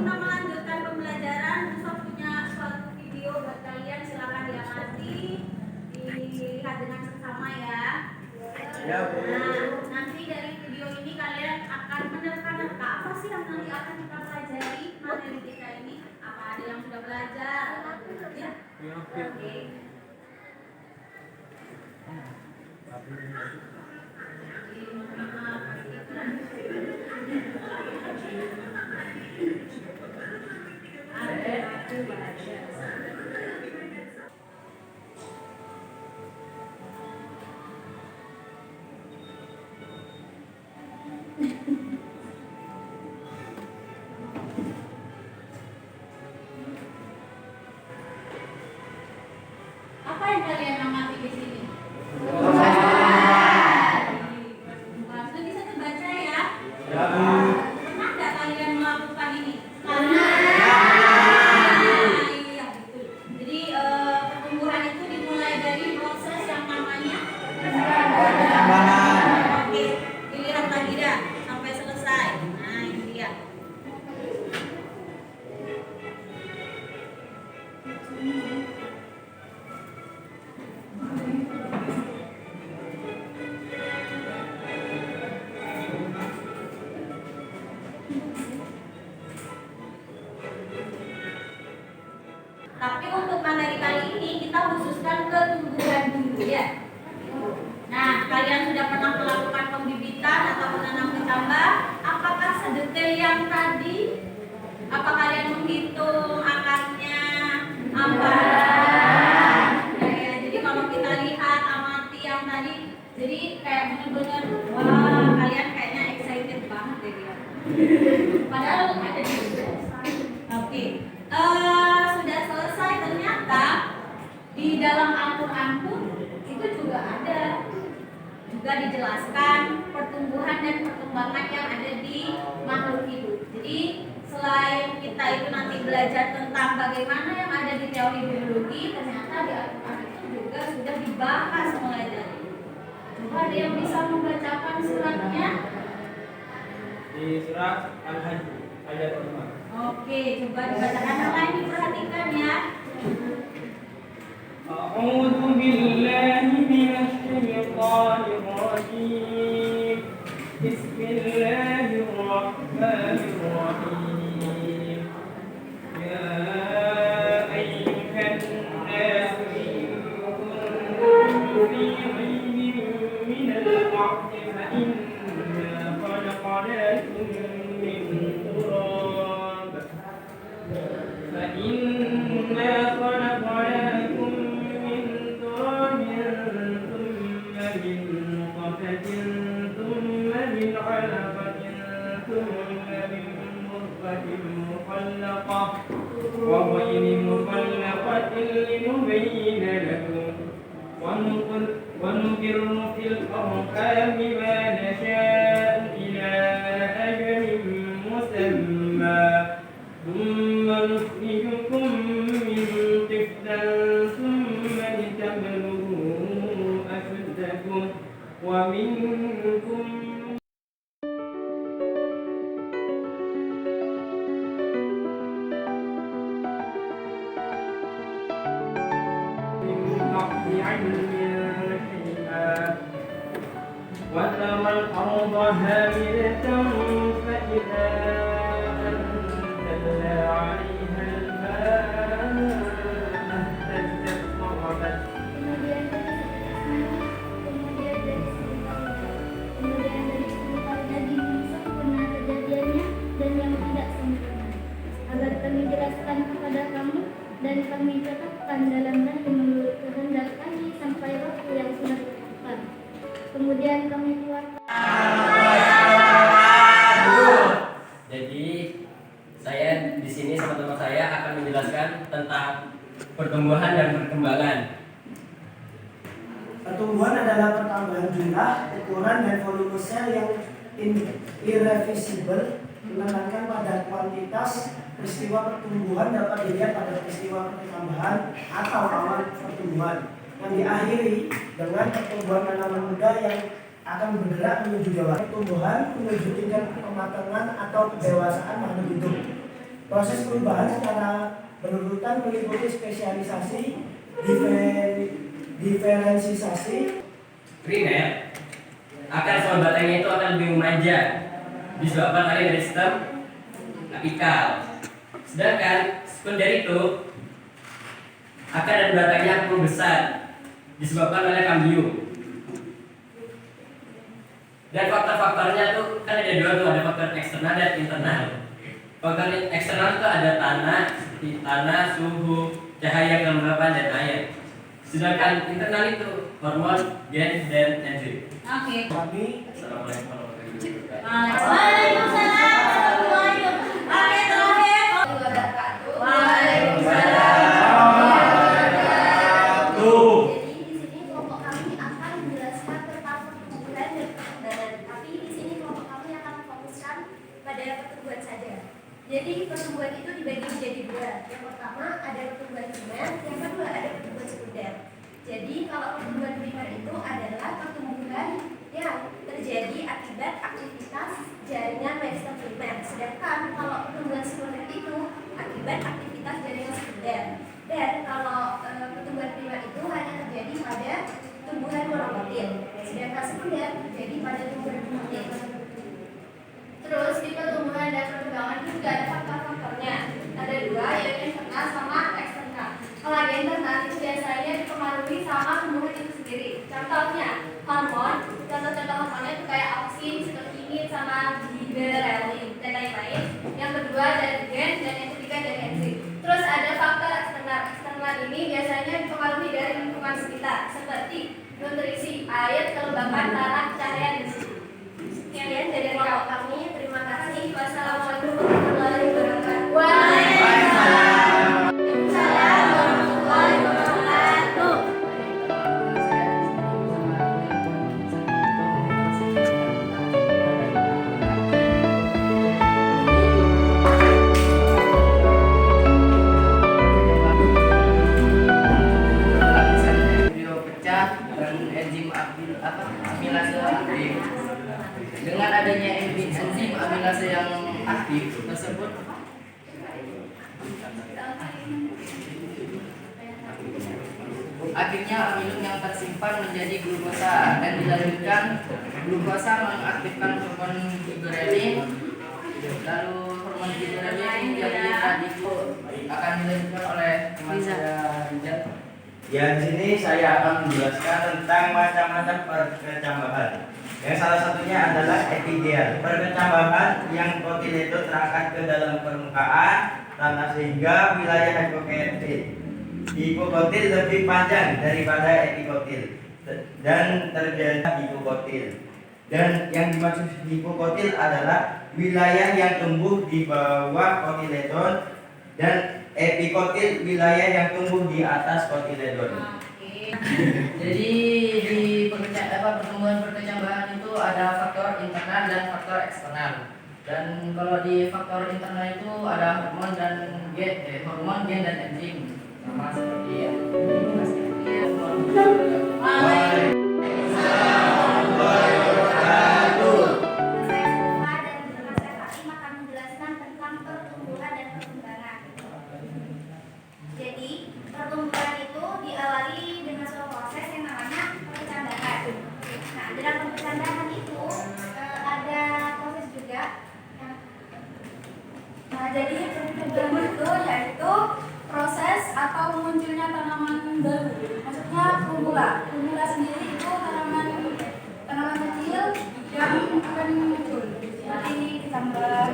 sebelum melanjutkan pembelajaran, Musa punya suatu video buat kalian, silakan diamati, dilihat dengan seksama ya. Ya, Bu. Nah, nanti dari video ini kalian akan menerka-nerka apa sih yang nanti akan kita pelajari materi kita ini. Apa ada yang sudah belajar? Ya. Oke. Apa yang kalian amati di sini? Sudah bisa terbaca ya? Pernah nggak kalian melakukan ini? Iya betul. Jadi pertumbuhan itu dimulai dari proses yang namanya Tambahan. Oke, dilihat lagi dah sampai selesai. Nah ini dia. Tapi untuk materi kali ini kita khususkan ke tumbuhan dulu ya. Nah, kalian sudah pernah melakukan pembibitan atau menanam kecambah? Apakah sedetail yang tadi? Apa kalian menghitung akarnya, ambaran? Ya, jadi kalau kita lihat amati yang tadi, jadi kayak bener-bener wah, kalian kayaknya excited banget deh dia. Padahal ada di Oke. Sudah selesai, ternyata di dalam Al-Quran pun itu juga ada, juga dijelaskan pertumbuhan dan perkembangan yang ada di makhluk hidup. Jadi selain kita itu nanti belajar tentang bagaimana yang ada di teori biologi, ternyata di Al-Quran itu juga sudah dibahas mulai dari itu. Coba ada yang bisa membacakan suratnya? Di surat Al-Hajj ayat 5. Oke, coba dibacakan yang lain, diperhatikan ya. A'udzu billahi minasy syaithanir rajim. Bismillahirrahmanirrahim. Ya ayyuhan nas in kuntum fi raybin minal ba'thi fa inna khalaqnakum min turab. فإنا خلقناكم من تراب ثم من نطفة ثم من علقة ثم من مضغة مخلقة وغير مخلقة لنبين لكم ونقر في الأرحام ما نشاء إلى أجل مسمى ثم نخرجكم من طفلا ثم لتبلغوا أشدكم ومنكم من بعد علم شيئا وترى الأرض هامدة فإذا عليها الماء اهتزت وربت kemudian dari sempurna sempurna kejadiannya dan yang tidak sempurna, agar kami jelaskan kepada kamu dan kami tetapkan dalam diri menurut kehendak kami sampai waktu yang sudah ditentukan. Kemudian kami keluarkan. Jadi saya di sini sama teman saya akan menjelaskan tentang pertumbuhan dan perkembangan. Pertumbuhan adalah pertambahan jumlah, ukuran, dan volume sel yang irreversible, menekankan pada kuantitas. Peristiwa pertumbuhan dapat dilihat pada peristiwa pertambahan atau awal pertumbuhan yang diakhiri dengan pertumbuhan tanaman muda yang akan bergerak menuju dewasa. Pertumbuhan menuju tingkat kematangan atau kedewasaan makhluk hidup. Proses perubahan secara berurutan meliputi spesialisasi, diferensiasi. Primer akar soal batangnya itu akan lebih memanjang disebabkan oleh dari sistem apikal. Sedangkan sekunder itu akar dan batangnya akan membesar disebabkan oleh kambium. Dan faktor-faktornya tuh kan ada dua tuh, ada faktor eksternal dan internal. Faktor eksternal itu ada tanah, suhu, cahaya, kelembapan, dan air. Sedangkan internal itu hormon, gen, dan enzim. Oke. Kami Assalamualaikum warahmatullahi wabarakatuh. Waalaikumsalam warahmatullahi wabarakatuh. Oke, terakhir. Waalaikumsalam. Jadi di sini kelompok kami akan menjelaskan tentang pertumbuhan dan perkembangan. Tapi di sini kelompok kami akan memfokuskan pada pertumbuhan saja. Jadi pertumbuhan itu dibagi menjadi dua. Yang pertama ada pertumbuhan primer, yang kedua ada pertumbuhan sekunder. Jadi kalau pertumbuhan primer itu adalah pertumbuhan yang terjadi akibat aktivitas jaringan meristem primer. Sedangkan kalau pertumbuhan sekunder itu akibat aktivitas jaringan sekunder. Dan kalau pertumbuhan primer itu hanya terjadi pada tumbuhan monokotil. Sedangkan sekunder terjadi pada tumbuhan monokotil. Terus di pertumbuhan dan perkembangan itu juga ada faktor-faktornya. Ada dua, yaitu internal sama eksternal. Kalau yang internal itu biasanya dipengaruhi sama tumbuhan itu sendiri. Contohnya hormon, contoh-contoh hormonnya itu kayak auksin, sitokin, sama giberellin dan lain-lain. Yang kedua dari gen dan yang ketiga dari enzim. Terus ada faktor eksternal. Eksternal ini biasanya dipengaruhi dari lingkungan sekitar seperti nutrisi, air, kelembapan, tanah, cahaya, dan suhu. Sekian dari kelompok kami. Terima kasih. Wassalamualaikum warahmatullahi wabarakatuh. Waalaikumsalam warahmatullahi wabarakatuh. Video pecah dan enzim amilase aktif. Dengan adanya enzim amilase yang aktif tersebut, akhirnya amilum yang tersimpan menjadi glukosa dan dilanjutkan glukosa mengaktifkan hormon giberellin. Lalu hormon giberellin yang tadi akan dilanjutkan oleh teman saya Rizal. Ya, di sini saya akan menjelaskan tentang macam-macam perkecambahan. Yang salah satunya adalah epigel, perkecambahan yang kotiledon terangkat ke dalam permukaan tanah sehingga wilayah hipokotil lebih panjang daripada epikotil dan terjadi hipokotil. Dan yang dimaksud hipokotil adalah wilayah yang tumbuh di bawah kotiledon dan epikotil wilayah yang tumbuh di atas kotiledon. Jadi di pertumbuhan perkecambahan itu ada faktor internal dan faktor eksternal. Dan kalau di faktor internal itu ada hormon dan gen dan enzim sama seperti yang dijelaskan. Saya Sufa dan bersama saya Fatim akan menjelaskan tentang pertumbuhan dan perkembangan. Jadi pertumbuhan itu diawali dengan suatu proses yang namanya perkecambahan. Nah, dalam perkecambahan itu ada proses juga. Nah, jadi pertumbuhan itu yaitu proses atau munculnya tanaman baru. Maksudnya plumula. Plumula sendiri itu tanaman kecil yang akan muncul. Seperti ini digambar.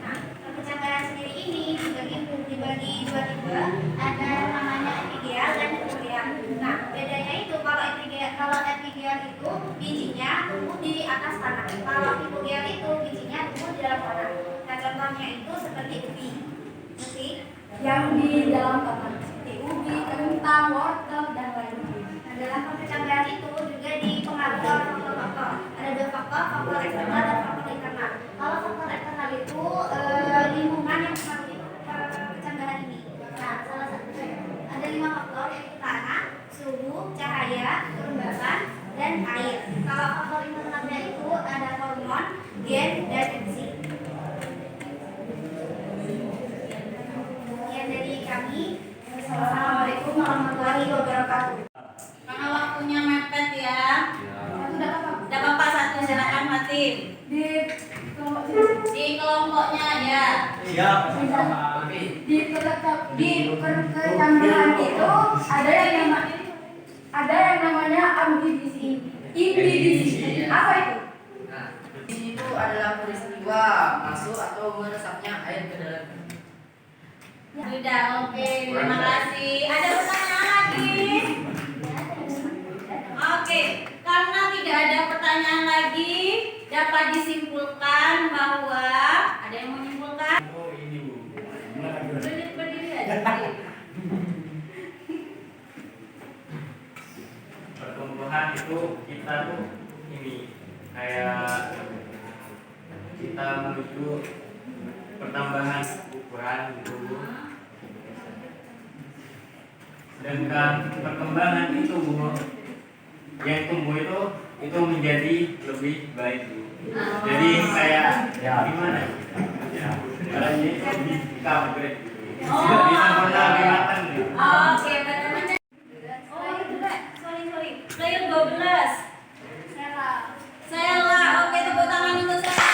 Nah, perkecambahan sendiri ini dibagi dua tipe. Ada namanya epigel dan epigel. Nah, bedanya itu kalau epigel itu bijinya tumbuh di atas tanah. Kalau epigel itu bijinya tumbuh di dalam tanah. Nah, contohnya itu seperti ubi. Yang di dalam tanah seperti ubi, kentang, wortel, dan lain-lain. Nah, dalam perkecambahan itu juga dipengaruhi oleh faktor-faktor. Ada dua faktor, faktor eksternal dan faktor internal. Kalau faktor eksternal itu lingkungan yang mempengaruhi perkecambahan ini. Nah, salah satunya ada 5 faktor yaitu tanah, suhu, cahaya, kelembapan, dan air. Kalau faktor internalnya itu ada hormon, gen, dan enzim. warahmatullahi wabarakatuh. Karena waktunya mepet ya. Sudah apa? Tidak apa-apa, satu silakan Fatin. Di kelompoknya ya. Siap. Di perkecambahan itu ada yang namanya ambidisi. Apa itu? Nah, itu adalah peristiwa masuk atau meresapnya air ke dalam. Sudah, oke. Terima kasih. Ada pertanyaan lagi? Oke, karena tidak ada pertanyaan lagi, dapat disimpulkan bahwa ada yang mau menyimpulkan? Oh ini Bu. Berdiri aja. Pertumbuhan itu kita tuh ini kayak kita menuju pertambahan ukuran gitu. Sedangkan perkembangan itu Bu, yang tumbuh itu menjadi lebih baik Bu. Jadi kayak gimana ya, caranya itu upgrade gitu. Bisa menambahkan gitu. Oke, benar-benar. Oh, itu Kak. Sorry. Player 12. Sela. Oke, tepuk tangan untuk Sela.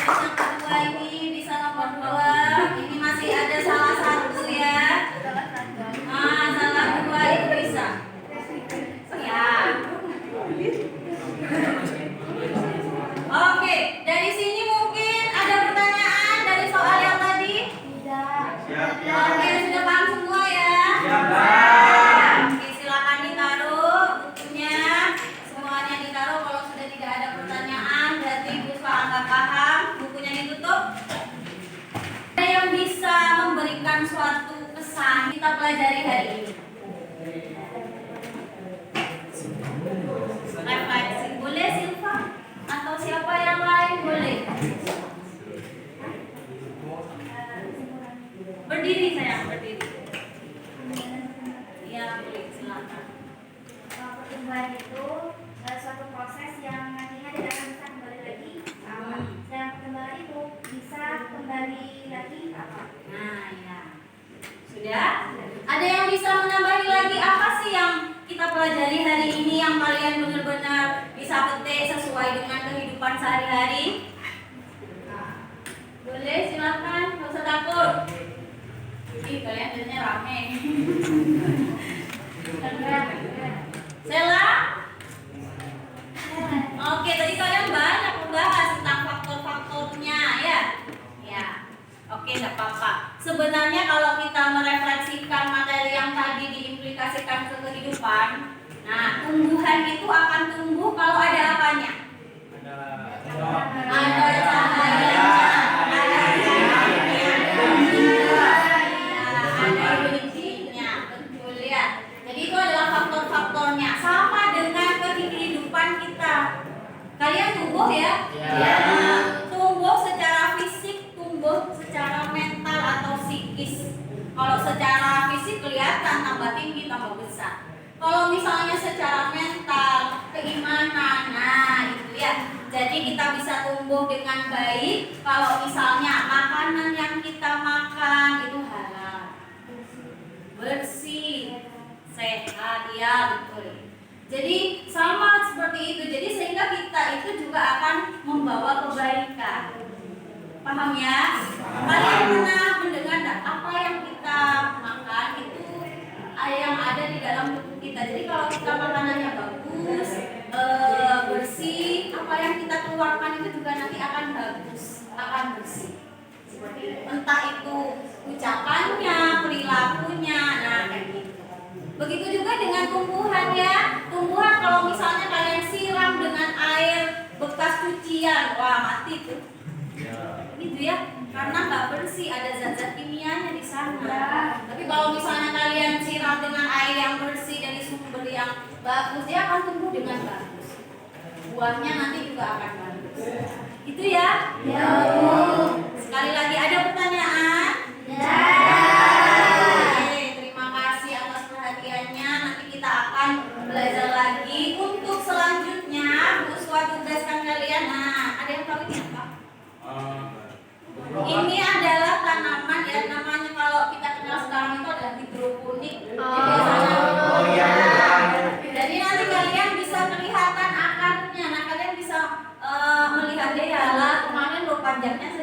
Terus yang kedua ini bisa nomor 2. Ini masih ada salah satu ya. Salah 2 itu bisa. Ya. Oke, dari sini mungkin ada pertanyaan dari soal yang tadi? Siap. Oke, sudah paham semua ya? Siap. Oke, silakan ditaruh bukunya. Semuanya ditaruh. Kalau sudah tidak ada pertanyaan, berarti Puspa anggap paham. Bukunya ditutup. Ada yang bisa memberikan suatu pesan kita pelajari hari ini? Refleksi. Boleh Silva? Atau siapa yang lain boleh? Berdiri sayang, berdiri. Iya, boleh, silakan. Pertumbuhan itu suatu proses yang nantinya tidak akan bisa kembali lagi apa. Dan pertumbuhan itu bisa kembali lagi apa. Nah, ya. Sudah? Ada yang bisa menambahi lagi apa sih yang kita pelajari hari ini yang kalian benar-benar bisa petik sesuai dengan kehidupan sehari-hari? Boleh, silakan, nggak usah takut. Ih, kalian jadinya rame. Sela? Oke, tadi kalian banyak membahas tentang faktor-faktornya ya. Ya. Oke, enggak apa-apa. Sebenarnya kalau kita merefleksikan materi yang tadi diimplikasikan ke kehidupan, nah, tumbuhan itu akan tumbuh kalau ada apanya? Ada cahayanya, ada bijinya, betul ya. Jadi itu adalah faktor-faktornya. Sama dengan kehidupan kita. Kalian tumbuh ya? Ya. Tumbuh secara fisik, tumbuh secara mental atau psikis. Kalau secara fisik kelihatan tambah tinggi, tambah besar. Kalau misalnya secara mental, keimanan, nah itu ya. Jadi kita bisa tumbuh dengan baik kalau misalnya makanan yang kita makan itu halal, bersih, sehat, ya betul. Jadi sama seperti itu. Jadi sehingga kita itu juga akan membawa kebaikan. Paham ya? Kalian pernah mendengar enggak apa yang kita makan itu yang ada di dalam tubuh kita. Jadi kalau kita makanannya bagus, bersih, apa yang kita keluarkan itu juga nanti akan bagus, akan bersih. Seperti itu. Entah itu ucapannya, perilakunya, nah kayak gitu. Begitu juga dengan tumbuhan ya. Tumbuhan kalau misalnya kalian siram dengan air bekas cucian, wah mati tuh. Gitu ya, karena nggak bersih, ada zat-zat kimianya di sana. Tapi kalau misalnya kalian siram dengan air yang bersih dari sumber yang bagus, dia akan tumbuh dengan bagus. Buahnya nanti juga akan bagus. Itu ya? Ya. Sekali lagi ada pertanyaan? Ya. Oke, terima kasih atas perhatiannya. Nanti kita akan belajar lagi. Untuk selanjutnya, Puspa tugaskan kalian. Nah, ada yang tahu ini apa? Ini adalah tanaman wajarnya